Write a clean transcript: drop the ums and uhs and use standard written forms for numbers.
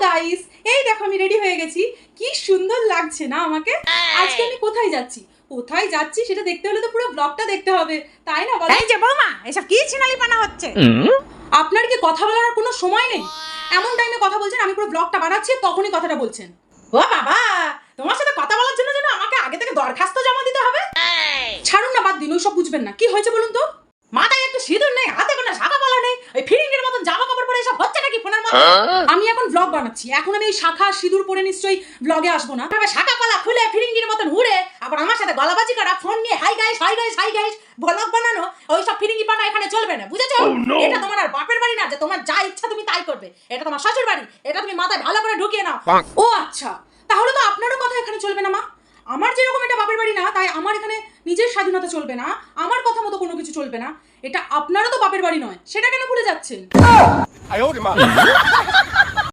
Guys, এই দেখো আমি রেডি হয়ে গেছি। কি সুন্দর লাগছে না আমাকে? আজকে আমি কোথায় যাচ্ছি সেটা দেখতে হলে তো পুরো ব্লগটা দেখতে হবে, তাই না বলো? এই যে বৌমা, এসব কি ছিনালিপানা হচ্ছে? আপনার কি কথা বলার আর কোনো সময় নেই? এমন টাইমে কথা বলছেন, আমি পুরো ব্লগটা বানাচ্ছি তখনই কথাটা বলছেন। ও বাবা, তোমার সাথে কথা বলার জন্য যেন আমাকে আগে থেকে দরখাস্ত জমা দিতে হবে? ছাড়ুন না, বাদ দিন, ওইসব বুঝবেন না। কি হয়েছে বলুন তো? মাথায় একটু সিঁদুর নেই, হাতে কোনো শাখা পলা নেই, ওই ফিরিঙ্গির মতন জামা কাপড় পরে এসব হচ্ছে নাকি ফোনের মধ্যে? আমি এখন ব্লগ বানাচ্ছি, এখন আমি এই শাখা সিঁদুর পরে নিশ্চয়ই ব্লগে আসবো না। তবে শাখা পলা খুলে ফিরিঙ্গির মতন উড়ে আবার আমার সাথে গলাবাজি করা, ফোন নিয়ে hi guys hi guys hi guys blog বানানো, ওইসব ফিরিঙ্গি পানা এখানে চলবে না, বুঝেছো? এটা তোমার আর বাপের বাড়ি না যে তোমার যা ইচ্ছা তুমি তাই করবে। এটা তোমার শ্বশুর বাড়ি, এটা তুমি মাথায় ভালো করে ঢুকিয়ে নাও। ও আচ্ছা, তাহলে তো আপনারও কথা এখানে চলবে না মা। আমার যেরকম এটা বাপের বাড়ি না, তাই আমার এখানে নিজের স্বাধীনতা চলবে না, আমার কথা মতো কোনো কিছু চলবে না। এটা আপনারও তো বাপের বাড়ি নয়, সেটা কেন ভুলে যাচ্ছেন?